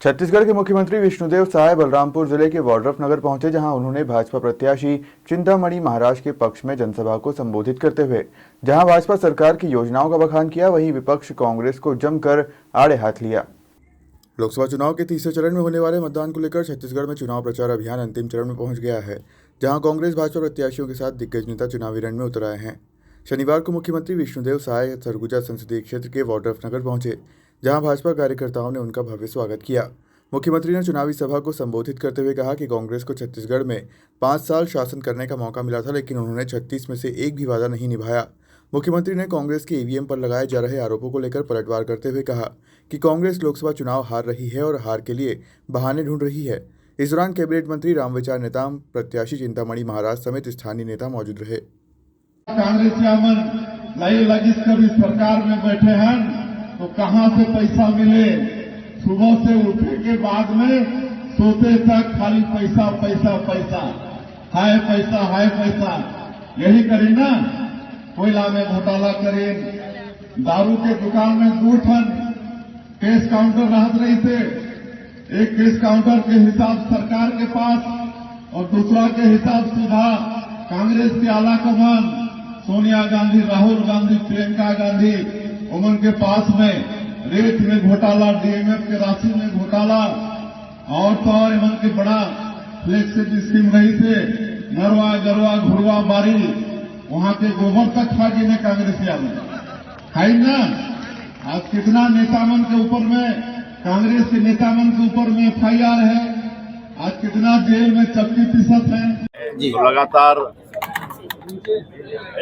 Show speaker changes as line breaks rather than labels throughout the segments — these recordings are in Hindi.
छत्तीसगढ़ के मुख्यमंत्री विष्णुदेव साय बलरामपुर जिले के वाड्रफ नगर पहुंचे, जहां उन्होंने भाजपा प्रत्याशी चिंतामणि महाराज के पक्ष में जनसभा को संबोधित करते हुए जहां भाजपा सरकार की योजनाओं का बखान किया, वहीं विपक्ष कांग्रेस को जमकर आड़े हाथ लिया। लोकसभा चुनाव के तीसरे चरण में होने वाले मतदान को लेकर छत्तीसगढ़ में चुनाव प्रचार अभियान अंतिम चरण में पहुंच गया है, जहां कांग्रेस भाजपा प्रत्याशियों के साथ दिग्गज नेता चुनावी रण में उतर आए हैं। शनिवार को मुख्यमंत्री विष्णुदेव साय सरगुजा संसदीय क्षेत्र के वाड्रफ नगर पहुंचे, जहां भाजपा कार्यकर्ताओं ने उनका भव्य स्वागत किया। मुख्यमंत्री ने चुनावी सभा को संबोधित करते हुए कहा कि कांग्रेस को छत्तीसगढ़ में 5 साल शासन करने का मौका मिला था, लेकिन उन्होंने 36 में से एक भी वादा नहीं निभाया। मुख्यमंत्री ने कांग्रेस के ईवीएम पर लगाए जा रहे आरोपों को लेकर पलटवार करते हुए कहा कि कांग्रेस लोकसभा चुनाव हार रही है और हार के लिए बहाने ढूंढ रही है। इस दौरान कैबिनेट मंत्री रामविचार नेताम, प्रत्याशी चिंतामणि महाराज समेत स्थानीय नेता मौजूद रहे।
कांग्रेस कभी सरकार में बैठे हैं तो कहां से पैसा मिले? सुबह से उठे के बाद में सोते तक खाली पैसा पैसा पैसा, हाय पैसा, यही करी ना। कोयला में घोटाला करे, दारू के दुकान में 2 ठन केस काउंटर रहत रही थे। एक केस काउंटर के हिसाब सरकार के पास और दूसरा के हिसाब सीधा कांग्रेस के आला कमान सोनिया गांधी, राहुल गांधी, प्रियंका गांधी उमन के पास में रेट में घोटाला, डीएमएफ के राशि में घोटाला और तो और इमन के बड़ा फ्लेक्सिबल स्कीम रही थे। नरवा गरवा घुरवा बारी वहां के गोबर तक खा जी ने कांग्रेसिया में खाई ना। आज कितना नेतामन के ऊपर में, कांग्रेस के नेतामन के ऊपर में एफआईआर है। आज कितना जेल में चक्की पिसत है।
तो लगातार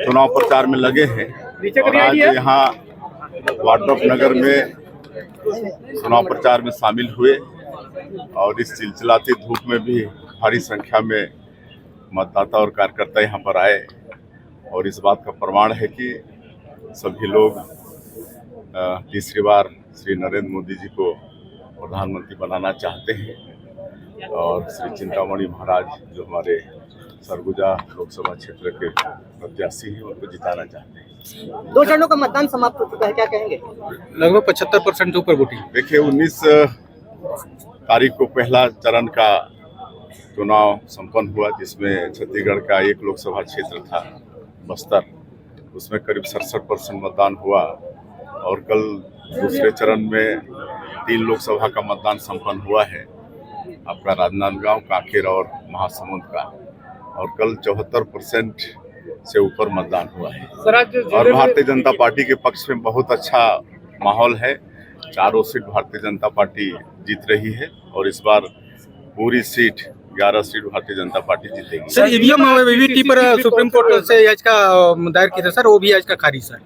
चुनाव प्रचार में लगे हैं और आज यहाँ वाड्रफ नगर में चुनाव प्रचार में शामिल हुए और इस चिलचिलाती धूप में भी भारी संख्या में मतदाता और कार्यकर्ता यहाँ पर आए और इस बात का प्रमाण है कि सभी लोग तीसरी बार श्री नरेंद्र मोदी जी को प्रधानमंत्री बनाना चाहते हैं और श्री चिंतामणि महाराज जो हमारे सरगुजा लोकसभा क्षेत्र के प्रत्याशी हैं उनको जिताना चाहते हैं।
2 चरणों का मतदान समाप्त हो चुका है, क्या कहेंगे?
लगभग 75% ऊपर वोटिंग।
देखिए 19 तारीख को पहला चरण का चुनाव संपन्न हुआ, जिसमें छत्तीसगढ़ का एक लोकसभा क्षेत्र था बस्तर, उसमें करीब 67% मतदान हुआ और कल दूसरे चरण में 3 लोकसभा का मतदान संपन्न हुआ है, आपका राजनांदगांव, कांकेर और महासमुंद का, और कल 74% से ऊपर मतदान हुआ है और भारतीय जनता पार्टी के पक्ष में बहुत अच्छा माहौल है। 4 सीट भारतीय जनता पार्टी जीत रही है और इस बार पूरी seat 11 seat Bharatiya Janata party जीतेगी।
सर ईवीएम वीवीटी पर सुप्रीम कोर्ट से याचिका दायर की थी सर, वो भी याचिका खारिज सर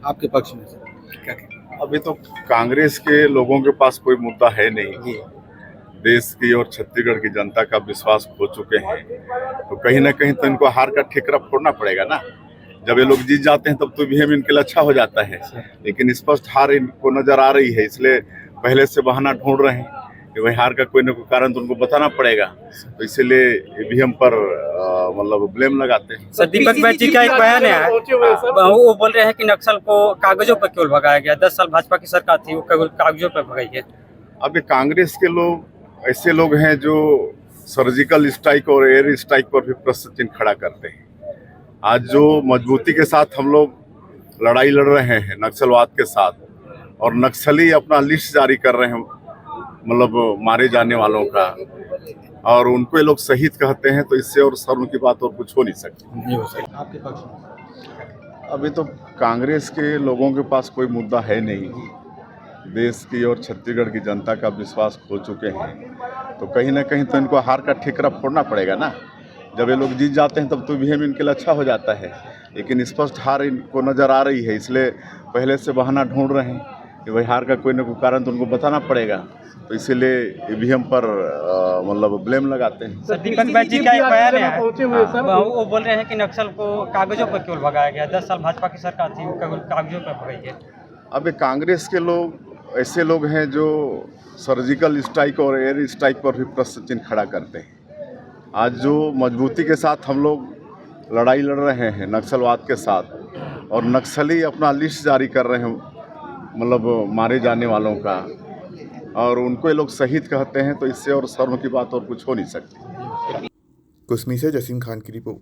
आपके पक्ष में सर, क्या कहें?
अभी तो कांग्रेस के लोगों के पास कोई मुद्दा है नहीं, देश की और छत्तीसगढ़ की जनता का विश्वास खो चुके हैं, तो कहीं ना कहीं तो इनको हार का ठिकरा फोड़ना पड़ेगा ना। जब ये लोग जीत जाते हैं तब तो ईवीएम इनके लिए अच्छा हो जाता है, लेकिन स्पष्ट हार इनको नजर आ रही है, इसलिए पहले से बहाना ढूंढ रहे हैं कि भाई हार का कोई ना कोई कारण तो उनको बताना पड़ेगा, तो इसलिए ईवीएम पर मतलब ब्लेम लगाते हैं।
सर दीपक बैठ जी का एक बयान है, वो बोल रहे हैं कि नक्सल को कागजों पर केवल भगाया गया, 10 साल भाजपा की सरकार थी वो केवल कागजों पर भगाई है।
अभी कांग्रेस के लोग ऐसे लोग हैं जो सर्जिकल स्ट्राइक और एयर स्ट्राइक पर भी प्रश्न चिन्ह खड़ा करते हैं। आज जो मजबूती के साथ हम लोग लड़ाई लड़ रहे हैं नक्सलवाद के साथ, और नक्सली अपना लिस्ट जारी कर रहे हैं मतलब मारे जाने वालों का, और उनको ये लोग शहीद कहते हैं, तो इससे और शर्म की बात और कुछ हो नहीं सकती।
आपके पक्ष में
अभी तो कांग्रेस के लोगों के पास कोई मुद्दा है नहीं, देश की और छत्तीसगढ़ की जनता का विश्वास खो चुके हैं, तो कहीं ना कहीं तो इनको हार का ठिकरा फोड़ना पड़ेगा ना। जब ये लोग जीत जाते हैं तब तो ईवीएम इनके लिए अच्छा हो जाता है, लेकिन स्पष्ट हार इनको नज़र आ रही है, इसलिए पहले से बहाना ढूंढ रहे हैं कि भाई हार का कोई ना कोई कारण तो उनको बताना पड़ेगा, तो इसीलिए ईवीएम पर मतलब ब्लेम लगाते हैं।
सर दीपक बैठ जी का एक बयान है, वो बोल रहे हैं कि नक्सल को कागजों पर केवल भगाया गया, 10 साल भाजपा की सरकार थी वो केवल कागजों पर भगाई है।
अभी कांग्रेस के लोग ऐसे लोग हैं जो सर्जिकल स्ट्राइक और एयर स्ट्राइक पर भी प्रश्न चिन्ह खड़ा करते हैं। आज जो मजबूती के साथ हम लोग लड़ाई लड़ रहे हैं नक्सलवाद के साथ, और नक्सली अपना लिस्ट जारी कर रहे हैं मतलब मारे जाने वालों का, और उनको ये लोग शहीद कहते हैं, तो इससे और शर्म की बात और कुछ हो नहीं सकती।
कुसमी से जसीम खान की रिपोर्ट।